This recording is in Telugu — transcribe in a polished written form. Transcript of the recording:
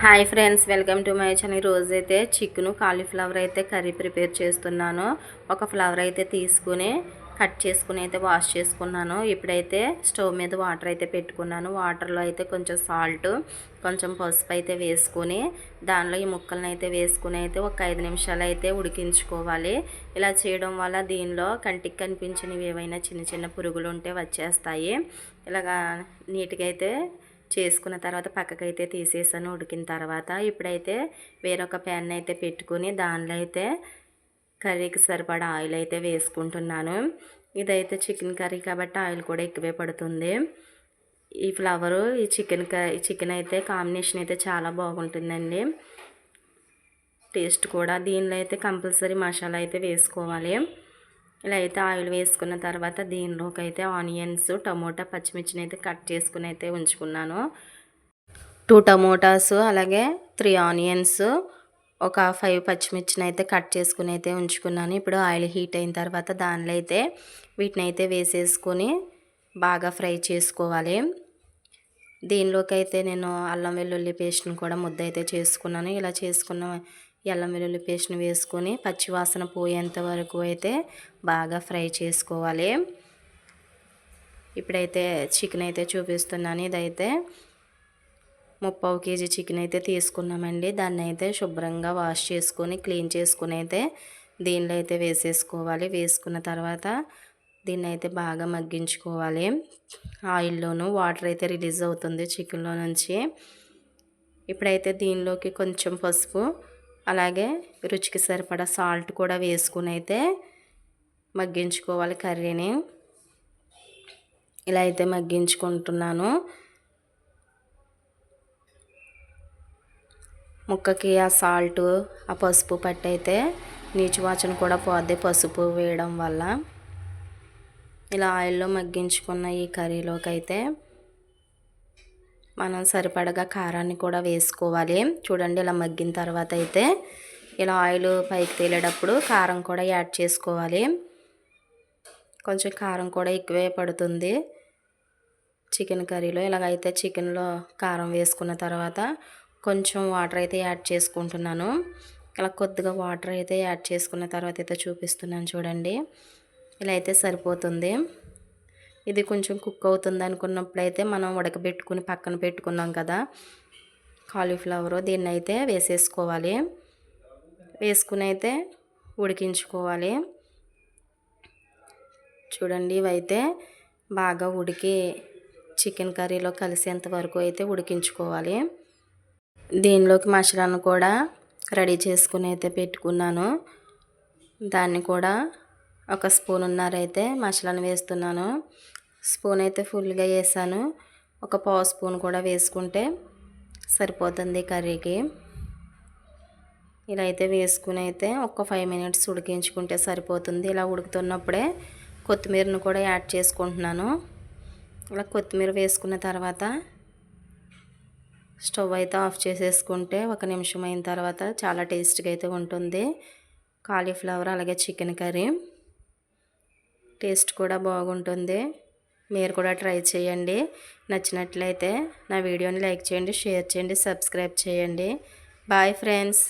Hi friends, welcome to my channel. రోజైతే చికెన్ కాలీఫ్లవర్ అయితే కర్రీ ప్రిపేర్ చేస్తున్నాను. ఒక ఫ్లవర్ అయితే తీసుకుని కట్ చేసుకుని అయితే వాష్ చేసుకున్నాను. ఇప్పుడైతే స్టవ్ మీద వాటర్ అయితే పెట్టుకున్నాను. వాటర్లో అయితే కొంచెం సాల్ట్, కొంచెం పసుపు అయితే వేసుకుని దానిలో ఈ ముక్కలను అయితే వేసుకుని అయితే ఒక 5 నిమిషాలు అయితే ఉడికించుకోవాలి. ఇలా చేయడం వల్ల దీనిలో కంటికి కనిపించినవి ఏవైనా చిన్న చిన్న పురుగులు ఉంటే వచ్చేస్తాయి. ఇలాగా నీట్గా అయితే చేసుకున్న తర్వాత పక్కకైతే తీసేసాను ఉడికిన తర్వాత. ఇప్పుడైతే వేరొక ప్యాన్ అయితే పెట్టుకుని దానిలో అయితే కర్రీకి సరిపడా ఆయిల్ అయితే వేసుకుంటున్నాను. ఇదైతే చికెన్ కర్రీ కాబట్టి ఆయిల్ కూడా ఎక్కువే పడుతుంది. ఈ ఫ్లవరు ఈ చికెన్ అయితే కాంబినేషన్ అయితే చాలా బాగుంటుందండి. టేస్ట్ కూడా దీనిలో అయితే కంపల్సరీ మసాలా అయితే వేసుకోవాలి. ఇలా అయితే ఆయిల్ వేసుకున్న తర్వాత దీనిలోకి అయితే ఆనియన్స్, టమోటా, పచ్చిమిర్చిని అయితే కట్ చేసుకుని అయితే ఉంచుకున్నాను. 2 టమోటాస్, అలాగే 3 ఆనియన్స్, ఒక 5 పచ్చిమిర్చిని అయితే కట్ చేసుకుని అయితే ఉంచుకున్నాను. ఇప్పుడు ఆయిల్ హీట్ అయిన తర్వాత దానిలో అయితే వీటిని అయితే వేసేసుకొని బాగా ఫ్రై చేసుకోవాలి. దీనిలోకి అయితే నేను అల్లం వెల్లుల్లి పేస్ట్ని కూడా ముద్ద అయితే చేసుకున్నాను. ఇలా చేసుకున్న అల్లం వెల్లుల్లి పేస్ట్ని వేసుకొని పచ్చివాసన పోయేంత వరకు అయితే బాగా ఫ్రై చేసుకోవాలి. ఇప్పుడైతే చికెన్ అయితే చూపిస్తున్నాను. ఇదైతే 30 కేజీ చికెన్ అయితే తీసుకున్నామండి. దాన్ని అయితే శుభ్రంగా వాష్ చేసుకొని క్లీన్ చేసుకుని అయితే దీనిలో అయితే వేసేసుకోవాలి. వేసుకున్న తర్వాత దీన్ని అయితే బాగా మగ్గించుకోవాలి. ఆయిల్లోనూ వాటర్ అయితే రిలీజ్ అవుతుంది చికెన్లో నుంచి. ఇప్పుడైతే దీనిలోకి కొంచెం పసుపు, అలాగే రుచికి సరిపడా సాల్ట్ కూడా వేసుకుని అయితే మగ్గించుకోవాలి కర్రీని. ఇలా అయితే మగ్గించుకుంటున్నాను. ముక్కకి ఆ సాల్ట్, ఆ పసుపు పట్టి అయితే నీచు వాసన కూడా పోద్ది పసుపు వేయడం వల్ల. ఇలా ఆయిల్లో మగ్గించుకున్న ఈ కర్రీలోకి అయితే మనం సరిపడగా కారాన్ని కూడా వేసుకోవాలి. చూడండి, ఇలా మగ్గిన తర్వాత అయితే ఇలా ఆయిల్ పైకి తేలేటప్పుడు కారం కూడా యాడ్ చేసుకోవాలి. కొంచెం కారం కూడా ఎక్కువే పడుతుంది చికెన్ కర్రీలో. ఇలాగైతే చికెన్లో కారం వేసుకున్న తర్వాత కొంచెం వాటర్ అయితే యాడ్ చేసుకుంటున్నాను. ఇలా కొద్దిగా వాటర్ అయితే యాడ్ చేసుకున్న తర్వాత అయితే చూపిస్తున్నాను చూడండి. ఇలా అయితే సరిపోతుంది. ఇది కొంచెం కుక్ అవుతుంది అనుకున్నప్పుడైతే మనం ఉడకబెట్టుకుని పక్కన పెట్టుకున్నాం కదా కాలీఫ్లవర్, దీన్ని అయితే వేసేసుకోవాలి. వేసుకుని అయితే ఉడికించుకోవాలి. చూడండి, ఇవైతే బాగా ఉడికి చికెన్ కర్రీలో కలిసేంత వరకు అయితే ఉడికించుకోవాలి. దీనిలోకి మసాలాను కూడా రెడీ చేసుకుని అయితే పెట్టుకున్నాను. దాన్ని కూడా ఒక స్పూన్నర అయితే మసాలాను వేస్తున్నాను. స్పూన్ అయితే ఫుల్గా వేసాను. ఒక పావు స్పూన్ కూడా వేసుకుంటే సరిపోతుంది కర్రీకి. ఇలా అయితే వేసుకుని అయితే ఒక 5 మినిట్స్ ఉడికించుకుంటే సరిపోతుంది. ఇలా ఉడుకుతున్నప్పుడే కొత్తిమీరను కూడా యాడ్ చేసుకుంటున్నాను. ఇలా కొత్తిమీర వేసుకున్న తర్వాత స్టవ్ అయితే ఆఫ్ చేసేసుకుంటే 1 నిమిషం అయిన తర్వాత చాలా టేస్ట్గా అయితే ఉంటుంది కాలీఫ్లవర్ అలాగే చికెన్ కర్రీ. టేస్ట్ కూడా బాగుంటుంది. మీరు కూడా ట్రై చేయండి. నచ్చినట్లయితే నా వీడియోని లైక్ చేయండి, షేర్ చేయండి, సబ్స్క్రైబ్ చేయండి. Bye friends.